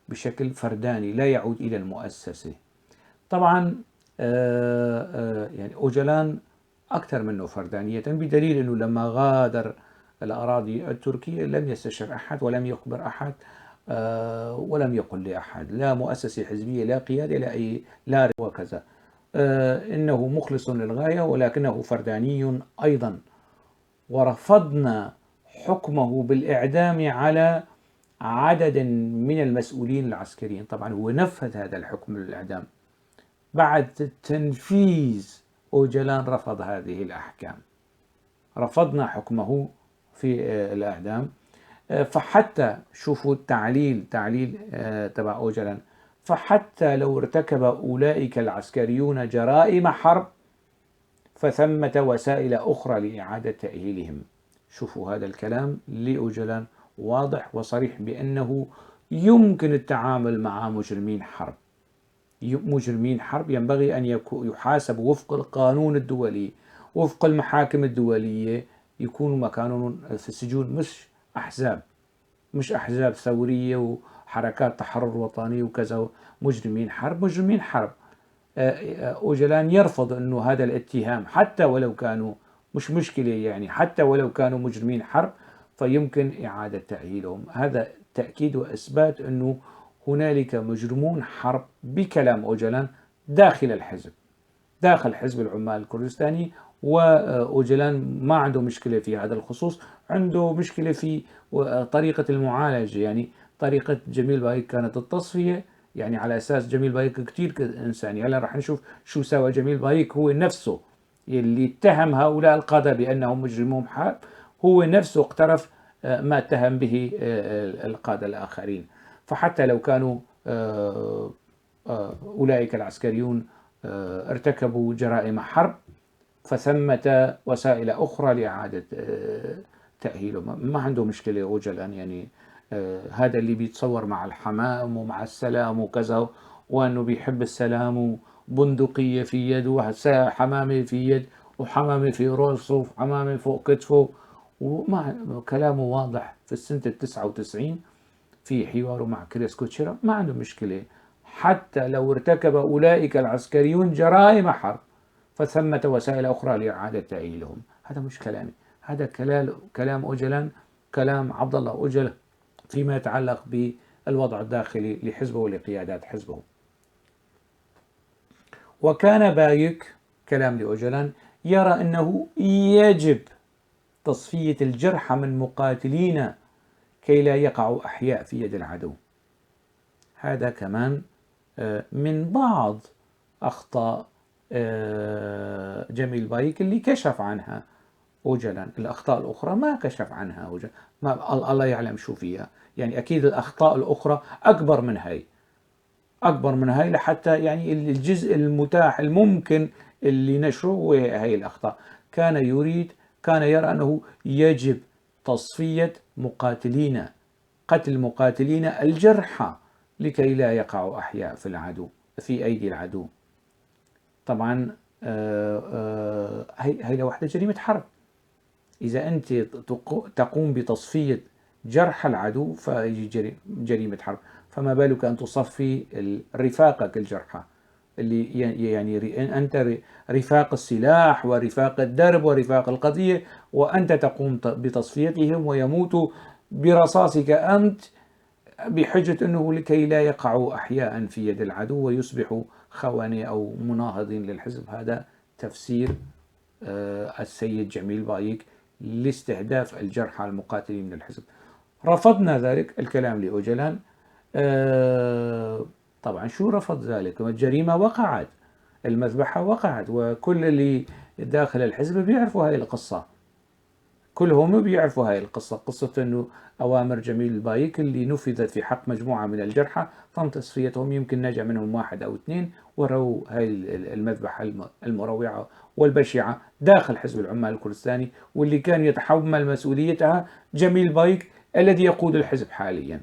S1: بشكل فرداني لا يعود إلى المؤسسة. طبعا يعني أوجلان أكثر منه فردانية، بدليل أنه لما غادر الأراضي التركية لم يستشر أحد ولم يخبر أحد، ولم يقل لأحد، لا مؤسسة حزبية، لا قيادة، لا وكذا. إنه مخلص للغاية ولكنه فرداني أيضا. ورفضنا حكمه بالإعدام على عدد من المسؤولين العسكريين. طبعا هو نفذ هذا الحكم بالإعدام. بعد تنفيذ أوجلان رفض هذه الأحكام. رفضنا حكمه في الإعدام. فحتى شوفوا التعليل تبع أوجلان، فحتى لو ارتكب أولئك العسكريون جرائم حرب فثمة وسائل أخرى لإعادة تأهيلهم. شوفوا هذا الكلام لأوجلان واضح وصريح بأنه يمكن التعامل مع مجرمين حرب. مجرمين حرب ينبغي أن يحاسبوا وفق القانون الدولي، وفق المحاكم الدولية، يكونوا مكانهم في السجون، مش أحزاب ثورية وحركات تحرر وطني وكذا. مجرمين حرب. أوجلان يرفض أنه هذا الاتهام حتى ولو كانوا مش مشكلة، يعني حتى ولو كانوا مجرمين حرب فيمكن إعادة تأهيلهم. هذا تأكيد وإثبات أنه هنالك مجرمون حرب بكلام أوجلان داخل الحزب، داخل حزب العمال الكردستاني. وأوجلان ما عنده مشكلة في هذا الخصوص، عنده مشكلة في طريقة المعالجة. يعني طريقة جميل بايك كانت التصفية، يعني على أساس جميل بايك كتير إنساني. هلا رح نشوف شو سوى جميل بايك. هو نفسه اللي اتهم هؤلاء القادة بأنهم مجرمون حرب، هو نفسه اقترف ما اتهم به القادة الآخرين. فحتى لو كانوا أولئك العسكريون ارتكبوا جرائم حرب، فثمة وسائل أخرى لإعادة تأهيلهم. ما عنده مشكلة وجلا يعني. هذا اللي بيتصور مع الحمام ومع السلام وكذا، وأنه بيحب السلام، وبندقية في يد، وحمامة في يد، وحمامة في رأسه، وحمامة فوق كتفه، ومع كلامه واضح في السنة 99 في حواره مع كريس كوتشيرا. ما عنده مشكلة حتى لو ارتكب أولئك العسكريون جرائم حرب، فثمة وسائل أخرى لإعادة تأهيلهم. هذا مش كلامي، هذا كلام أوجلان، كلام عبد الله أوجل فيما يتعلق بالوضع الداخلي لحزبه ولقيادات حزبه. وكان بايك، كلام لأوجلان، يرى أنه يجب تصفية الجرحى من مقاتلين كي لا يقعوا أحياء في يد العدو. هذا كمان من بعض أخطاء جميل بايك اللي كشف عنها أوجلان. الأخطاء الأخرى ما كشف عنها أوجلان، ما الله يعلم شو فيها. يعني أكيد الأخطاء الأخرى أكبر من هاي لحتى يعني الجزء المتاح الممكن اللي نشره هو هاي الأخطاء. كان يرى أنه يجب تصفية قتل مقاتلين الجرحى لكي لا يقعوا أحياء في أيدي العدو. طبعا هي لوحدها جريمة حرب. إذا أنت تقوم بتصفية جرحى العدو فهي جريمة حرب، فما بالك أن تصفي رفاقك الجرحى، اللي يعني أنت رفاق السلاح ورفاق الدرب ورفاق القضية، وأنت تقوم بتصفيتهم ويموتوا برصاصك أنت، بحجة أنه لكي لا يقعوا أحياء في يد العدو ويصبحوا خوانة أو مناهضين للحزب. هذا تفسير السيد جميل بايك لاستهداف الجرحى المقاتلين من الحزب. رفضنا ذلك الكلام لأوجلان. طبعا شو رفض ذلك؟ الجريمة وقعت، المذبحة وقعت، وكل اللي داخل الحزب بيعرفوا هاي القصة، كلهم بيعرفوا هاي القصة، قصة أنه أوامر جميل البايك اللي نفذت في حق مجموعة من الجرحى تم تصفيتهم، يمكن نجا منهم 1 أو 2، وروا هاي المذبحة المروعة والبشعة داخل حزب العمال الكردستاني، واللي كان يتحمل مسؤوليتها جميل بايك الذي يقود الحزب حاليا.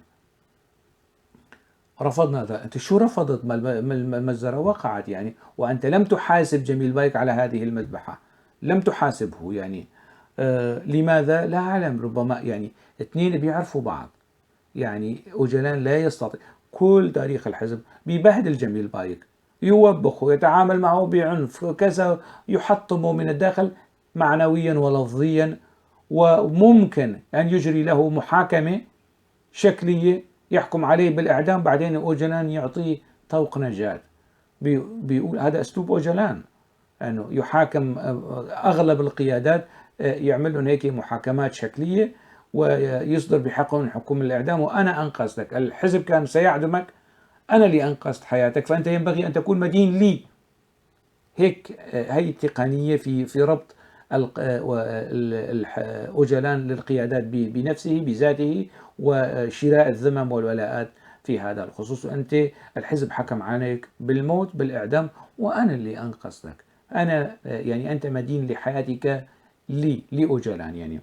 S1: رفضنا ذا. أنت شو رفضت؟ المجزرة وقعت يعني، وأنت لم تحاسب جميل بايك على هذه المذبحة، لم تحاسبه يعني. لماذا؟ لا أعلم. ربما يعني اثنين بيعرفوا بعض. يعني أوجلان لا يستطيع، كل تاريخ الحزب بيبهدل جميل بايك، يوبخه، يتعامل معه بعنف كذا، يحطمه من الداخل معنويا ولفظيا، وممكن أن يجري له محاكمة شكلية يحكم عليه بالإعدام، بعدين أوجلان يعطيه طوق نجاة. بيقول هذا أسلوب أوجلان، أنه يحاكم أغلب القيادات، يعمل لهم هيك محاكمات شكلية ويصدر بحقهم حكم الإعدام، وأنا أنقذتك، الحزب كان سيعدمك، أنا اللي أنقذت حياتك، فأنت ينبغي أن تكون مدين لي. هيك هي التقنية في ربط أوجلان للقيادات بنفسه بذاته، وشراء الذمم والولاءات في هذا الخصوص. أنت الحزب حكم عليك بالموت بالإعدام، وأنا اللي أنقذتك، أنا يعني أنت مدين لحياتك لأوجلان يعني.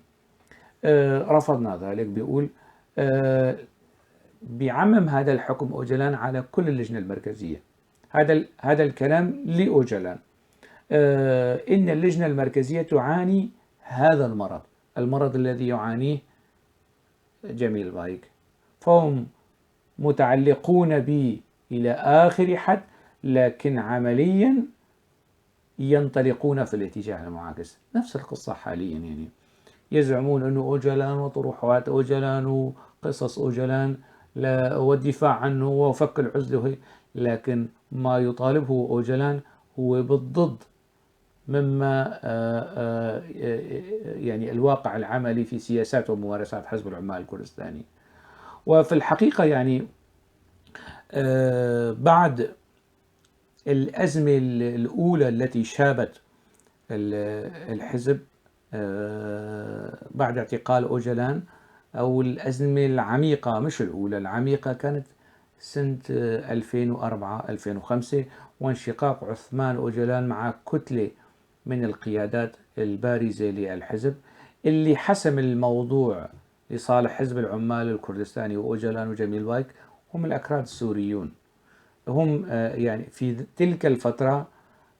S1: رفضنا ذلك. بيقول بيعمم هذا الحكم أوجلان على كل اللجنة المركزية. هذا الكلام لأوجلان. إن اللجنة المركزية تعاني هذا المرض الذي يعانيه جميل بايك، فهم متعلقون بي إلى آخر حد، لكن عمليا ينطلقون في الاتجاه المعاكس. نفس القصة حاليا يعني. يزعمون أنه أوجلان وطروحات أوجلان وقصص أوجلان والدفاع عنه وفك العزلة، لكن ما يطالبه أوجلان هو بالضد مما يعني الواقع العملي في سياسات وممارسات حزب العمال الكردستاني. وفي الحقيقة يعني بعد الأزمة الأولى التي شابت الحزب بعد اعتقال أوجلان، أو الأزمة العميقة، مش الأولى، العميقة، كانت سنة 2004-2005، وانشقاق عثمان أوجلان مع كتلة من القيادات البارزة للحزب اللي حسم الموضوع لصالح حزب العمال الكردستاني وأوجلان وجميل بايك هم الأكراد السوريون. هم يعني في تلك الفترة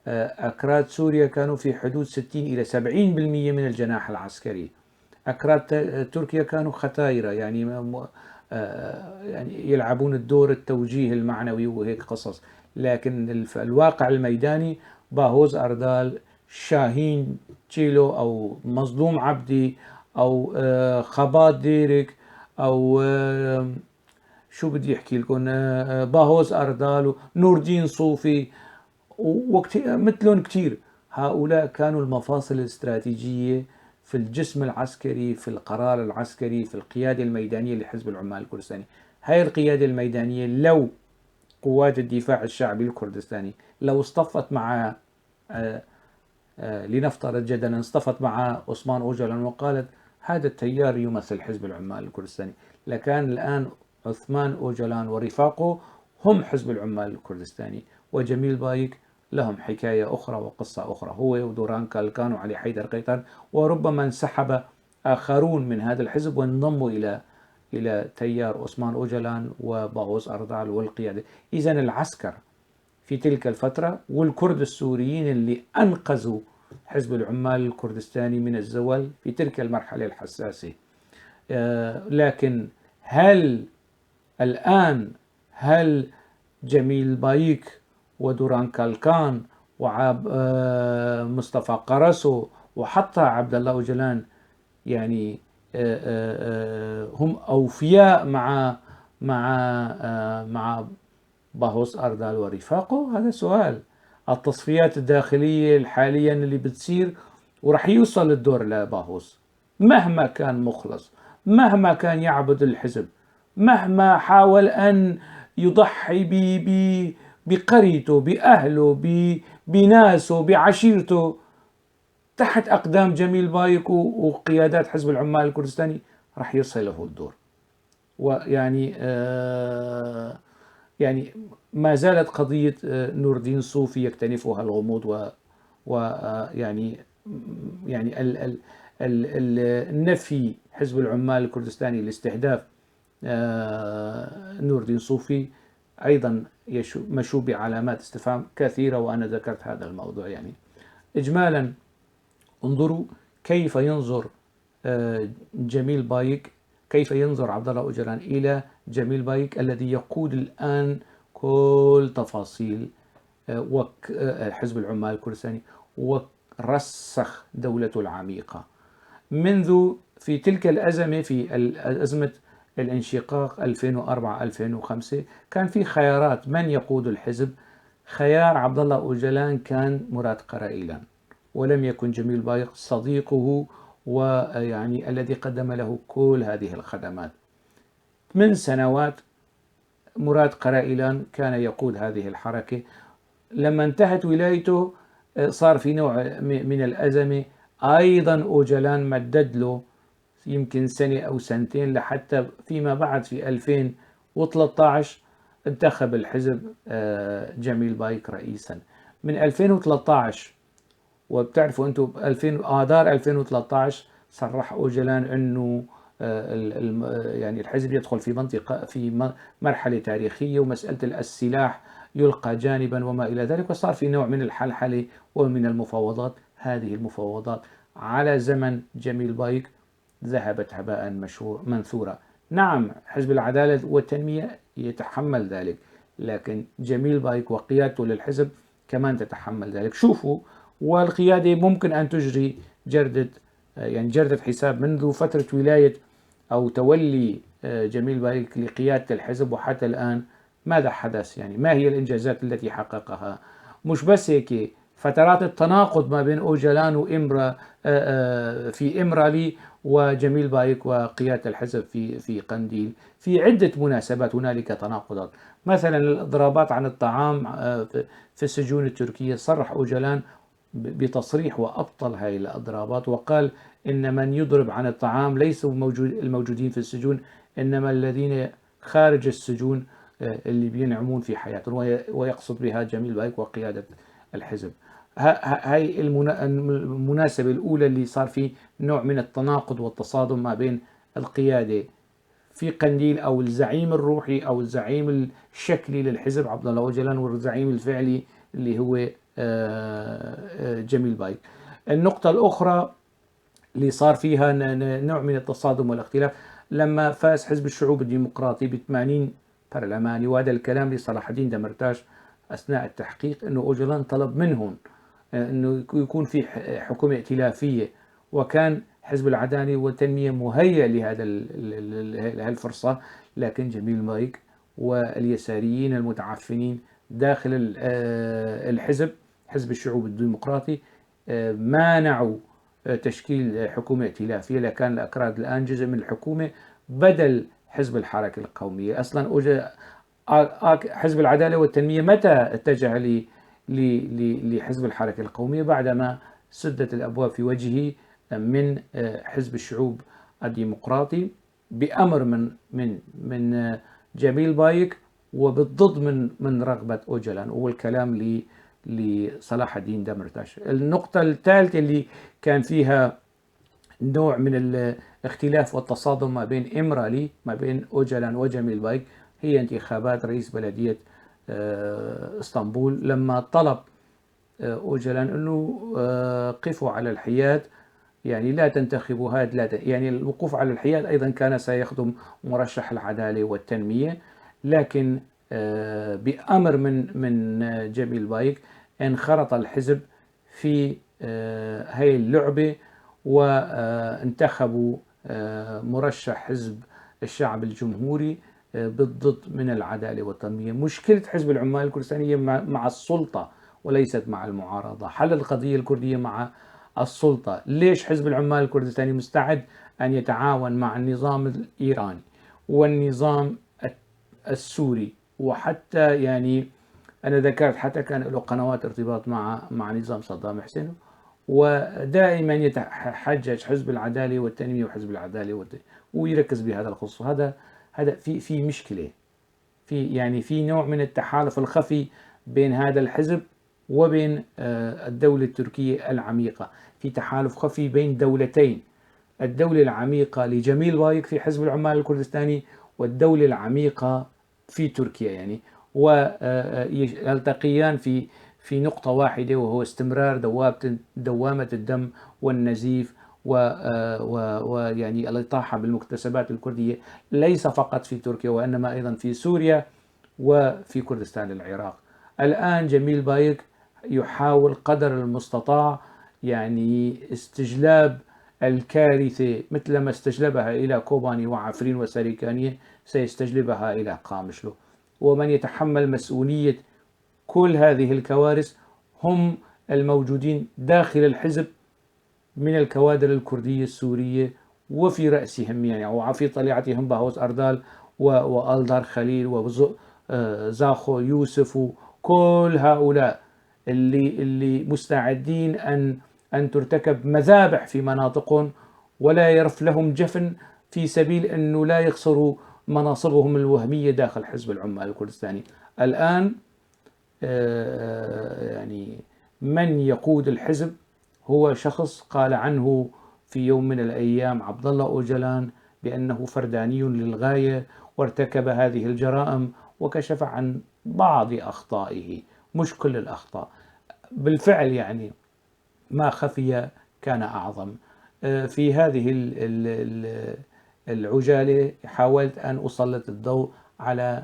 S1: أكراد سوريا كانوا في حدود 60 إلى 70% من الجناح العسكري. أكراد تركيا كانوا ختايرة، يعني يعني يلعبون الدور التوجيه المعنوي وهيك قصص، لكن الواقع الميداني باهوز أردال، شاهين تشيلو، أو مظلوم عبدي، أو خبات ديرك، أو شو بدي احكي لكم، باهوز أردال، نور الدين صوفي، مثلهم كتير. هؤلاء كانوا المفاصل الاستراتيجية في الجسم العسكري، في القرار العسكري، في القيادة الميدانية لحزب العمال الكردستاني. هاي القيادة الميدانية لو قوات الدفاع الشعبي الكردستاني لو اصطفت مع لنفترض جدلا اصطفت مع عثمان أوجلان وقالت هذا التيار يمثل حزب العمال الكردستاني، لكان الآن عثمان أوجلان ورفاقه هم حزب العمال الكردستاني، وجميل بايك لهم حكاية أخرى وقصة أخرى، هو ودوران كالكان وعلي حيدر قيطان، وربما انسحب آخرون من هذا الحزب وانضموا إلى تيار عثمان أوجلان وباغوز أردال والقيادة. إذن العسكر في تلك الفترة والكرد السوريين اللي أنقذوا حزب العمال الكردستاني من الزوال في تلك المرحلة الحساسة. لكن هل الآن جميل بايك ودوران كالكان ومصطفى قرسو وحتى عبد الله أوجلان يعني هم أوفياء مع باهوس أردال ورفاقه؟ هذا سؤال. التصفيات الداخلية حاليا اللي بتصير ورح يوصل الدور لباهوس مهما كان مخلص، مهما كان يعبد الحزب، مهما حاول أن يضحي بقريته، بأهله، بناسه، بعشيرته تحت أقدام جميل بايك وقيادات حزب العمال الكردستاني، رح يصل له الدور. ويعني يعني ما زالت قضية نور الدين الصوفي يكتنفها الغموض، ويعني النفي حزب العمال الكردستاني لاستهداف نور الدين الصوفي أيضا مشوب بعلامات استفهام كثيرة، وأنا ذكرت هذا الموضوع. يعني إجمالا انظروا كيف ينظر جميل بايك، كيف ينظر عبد الله أوجلان إلى جميل بايك الذي يقود الآن كل تفاصيل حزب العمال الكردستاني ورسخ دولته العميقة منذ في تلك الأزمة، في أزمة الانشقاق 2004-2005. كان في خيارات من يقود الحزب. خيار عبد الله أوجلان كان مراد قرائيلان، ولم يكن جميل بايك صديقه ويعني الذي قدم له كل هذه الخدمات. من سنوات مراد قرائيلان كان يقود هذه الحركة. لما انتهت ولايته صار في نوع من الأزمة، أيضا أوجلان مدد له يمكن سنة أو سنتين، لحتى فيما بعد في 2013 انتخب الحزب جميل بايك رئيسا. من 2013 وبتعرفوا أنتم آذار 2013 صرح أوجلان أنه يعني الحزب يدخل في مرحلة تاريخية، ومسألة السلاح يلقى جانبا وما إلى ذلك، وصار في نوع من الحلحلة ومن المفاوضات. هذه المفاوضات على زمن جميل بايك ذهبت هباء منثورا. نعم، حزب العدالة والتنمية يتحمل ذلك، لكن جميل بايك وقيادته للحزب كمان تتحمل ذلك. شوفوا، والقيادة ممكن أن تجري جردة حساب منذ فترة ولاية أو تولي جميل بايك لقيادة الحزب وحتى الآن ماذا حدث، يعني ما هي الإنجازات التي حققها. مش بس هيك، فترات التناقض ما بين أوجلان وإمرا في إمرالي وجميل بايك وقيادة الحزب في قنديل، في عدة مناسبات هنالك تناقضات. مثلا الإضرابات عن الطعام في السجون التركية، صرح أوجلان بتصريح وأبطل هذه الإضرابات، وقال إن من يضرب عن الطعام ليسوا الموجودين في السجون، إنما الذين خارج السجون اللي بينعمون في حياتهم، ويقصد بها جميل بايك وقيادة الحزب. هاي المناسبة الأولى اللي صار في نوع من التناقض والتصادم ما بين القيادة في قنديل أو الزعيم الروحي أو الزعيم الشكلي للحزب عبد الله أوجلان، والزعيم الفعلي اللي هو جميل بايك. النقطة الأخرى اللي صار فيها نوع من التصادم والاختلاف لما فاز حزب الشعوب الديمقراطي ب 80 برلماني، وهذا الكلام لصلاح الدين دمرتاش أثناء التحقيق، أنه أوجلان طلب منهم أنه يكون في حكومة ائتلافية، وكان حزب العدالة والتنمية مهيئ لهذا الفرصة، لكن جميل بايك واليساريين المتعفنين داخل الحزب، حزب الشعوب الديمقراطي، مانعوا تشكيل حكومة ائتلافية، لكان الأكراد الآن جزء من الحكومة بدل حزب الحركة القومية. أصلا حزب العدالة والتنمية متى اتجه لحزب الحركة القومية؟ بعدما سدت الأبواب في وجهه من حزب الشعوب الديمقراطي بأمر من جميل بايك، وبالضد من رغبة أوجلان، والكلام لصلاح الدين دمرتاش. النقطة الثالثة اللي كان فيها نوع من الاختلاف والتصادم ما بين إمرالي، ما بين أوجلان وجميل بايك، هي انتخابات رئيس بلدية اسطنبول، لما طلب أوجلان أنه قفوا على الحياد، يعني لا تنتخبوا هذا، يعني الوقوف على الحياد أيضا كان سيخدم مرشح العدالة والتنمية، لكن بأمر من جميل بايك انخرط الحزب في هاي اللعبة، وانتخبوا مرشح حزب الشعب الجمهوري بالضد من العدالة والتنمية. مشكلة حزب العمال الكردستانية مع السلطة وليست مع المعارضة. حل القضية الكردية مع السلطة. ليش حزب العمال الكردستاني مستعد أن يتعاون مع النظام الإيراني والنظام السوري، وحتى يعني أنا ذكرت حتى كان له قنوات ارتباط مع نظام صدام حسين، ودائما يتحجج حزب العدالة والتنمية وحزب العدالة ويركز بهذا الخصوص. هذا في مشكلة، في نوع من التحالف الخفي بين هذا الحزب وبين الدولة التركية العميقة، في تحالف خفي بين دولتين، الدولة العميقة لجميل بايك في حزب العمال الكردستاني، والدولة العميقة في تركيا، يعني ويلتقيان في نقطة واحدة، وهو استمرار دوامة الدم والنزيف ويعني الإطاحة بالمكتسبات الكردية، ليس فقط في تركيا وإنما أيضا في سوريا وفي كردستان العراق. الآن جميل بايك يحاول قدر المستطاع يعني استجلاب الكارثة، مثلما استجلبها إلى كوباني وعفرين وسريكانية سيستجلبها إلى قامشلو، ومن يتحمل مسؤولية كل هذه الكوارث هم الموجودين داخل الحزب من الكوادر الكردية السورية، وفي رأسهم يعني وفي طليعتهم باهوس أردال وألدار خليل وزاخو يوسف، وكل هؤلاء اللي مستعدين أن ترتكب مذابح في مناطقهم، ولا يرف لهم جفن في سبيل أنه لا يخسروا مناصبهم الوهمية داخل حزب العمال الكردستاني. الآن يعني من يقود الحزب هو شخص قال عنه في يوم من الأيام عبد الله أوجلان بأنه فرداني للغاية، وارتكب هذه الجرائم وكشف عن بعض أخطائه، مش كل الأخطاء. بالفعل يعني ما خفي كان أعظم. في هذه العجالة حاولت أن أسلط الضوء على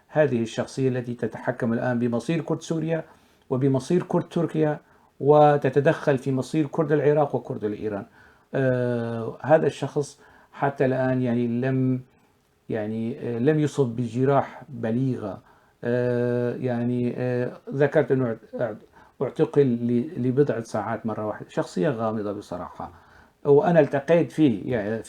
S1: هذه الشخصية التي تتحكم الآن بمصير كرد سوريا وبمصير كرد تركيا، وتتدخل في مصير كرد العراق وكرد الإيران. هذا الشخص حتى الآن لم يصب بجراح بليغة. ذكرت أنه اعتقل لبضعة ساعات مرة واحدة. شخصية غامضة بصراحة، وأنا التقيت فيه يعني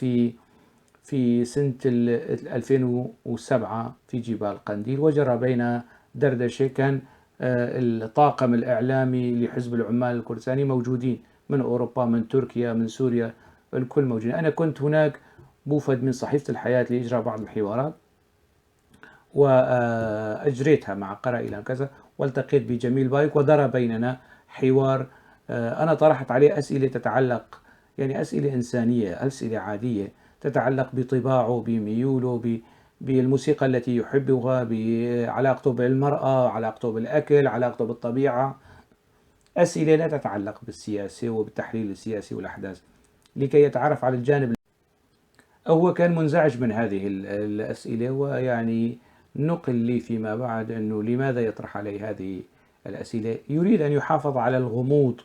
S1: في سنة 2007 في جبال قنديل، وجرى بين دردشة. كان الطاقم الإعلامي لحزب العمال الكردستاني موجودين من أوروبا، من تركيا، من سوريا، الكل موجودين. أنا كنت هناك بوفد من صحيفة الحياة لإجراء بعض الحوارات، وأجريتها مع قرأ إلى كذا، والتقيت بجميل بايك ودار بيننا حوار. أنا طرحت عليه أسئلة تتعلق، يعني أسئلة إنسانية، أسئلة عادية تتعلق بطباعه، بميوله، بالموسيقى التي يحبها، بعلاقته بالمرأة، علاقته بالأكل، علاقته بالطبيعة. أسئلة لا تتعلق بالسياسة وبالتحليل السياسي والأحداث، لكي يتعرف على الجانب. هو كان منزعج من هذه الأسئلة، ويعني نقل لي فيما بعد أنه لماذا يطرح علي هذه الأسئلة. يريد أن يحافظ على الغموض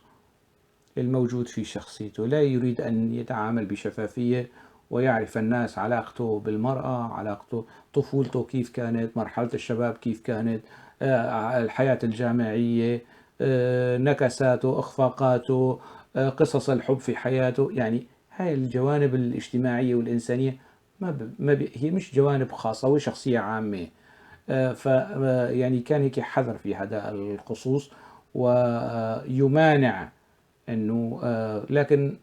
S1: الموجود في شخصيته، لا يريد أن يتعامل بشفافية ويعرف الناس علاقته بالمرأة، علاقته طفولته كيف كانت، مرحلة الشباب كيف كانت، الحياة الجامعية، نكساته، إخفاقاته، قصص الحب في حياته. يعني هاي الجوانب الاجتماعية والإنسانية هي مش جوانب خاصة، وشخصية عامة. ف يعني كان هيك حذر في هذا الخصوص، ويمانع انه لكن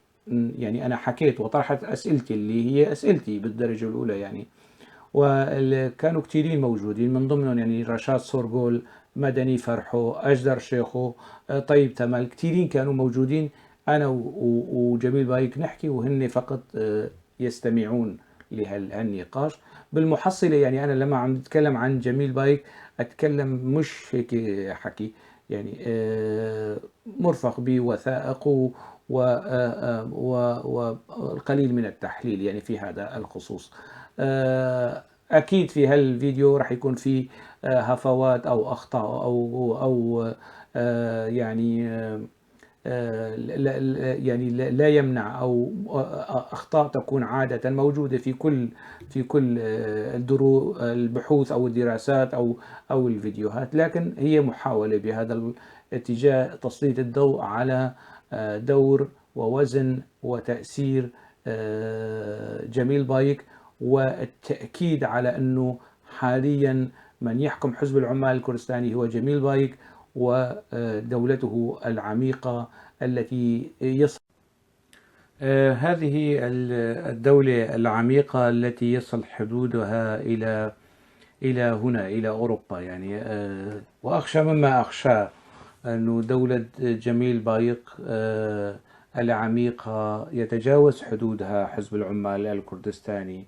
S1: يعني انا حكيت وطرحت اسئلتي اللي هي اسئلتي بالدرجه الاولى يعني. وكانوا كثيرين موجودين، من ضمنهم يعني رشاد صورقول، مدني فرحو، اجدر شيخو، طيب تمل، كثيرين كانوا موجودين. انا وجميل بايك نحكي، وهن فقط يستمعون لهالنقاش. بالمحصله يعني انا لما عم نتكلم عن جميل بايك اتكلم مش هيك حكي، يعني مرفق بوثائق والقليل من التحليل يعني في هذا الخصوص. أكيد في هالفيديو راح يكون في هفوات أو أخطاء أو يعني يعني لا يمنع، أو أخطاء تكون عادة موجودة في كل البحوث أو الدراسات أو الفيديوهات، لكن هي محاولة بهذا الاتجاه تسليط الضوء على دور ووزن وتأثير جميل بايك، والتأكيد على أنه حاليا من يحكم حزب العمال الكردستاني هو جميل بايك ودولته العميقة التي يصل هذه الدولة العميقة التي يصل حدودها إلى هنا، إلى أوروبا يعني. وأخشى مما أخشى أن دولة جميل بايق العميقة يتجاوز حدودها حزب العمال الكردستاني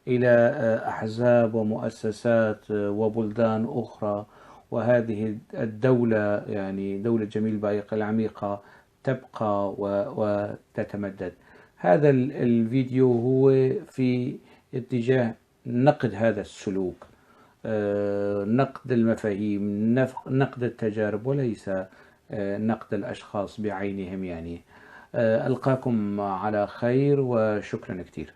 S1: إلى أحزاب ومؤسسات وبلدان أخرى. وهذه الدولة يعني دولة جميل بايق العميقة تبقى وتتمدد. هذا الفيديو هو في اتجاه نقد هذا السلوك، نقد المفاهيم، نقد التجارب، وليس نقد الأشخاص بعينهم يعني. ألقاكم على خير وشكرا كثير.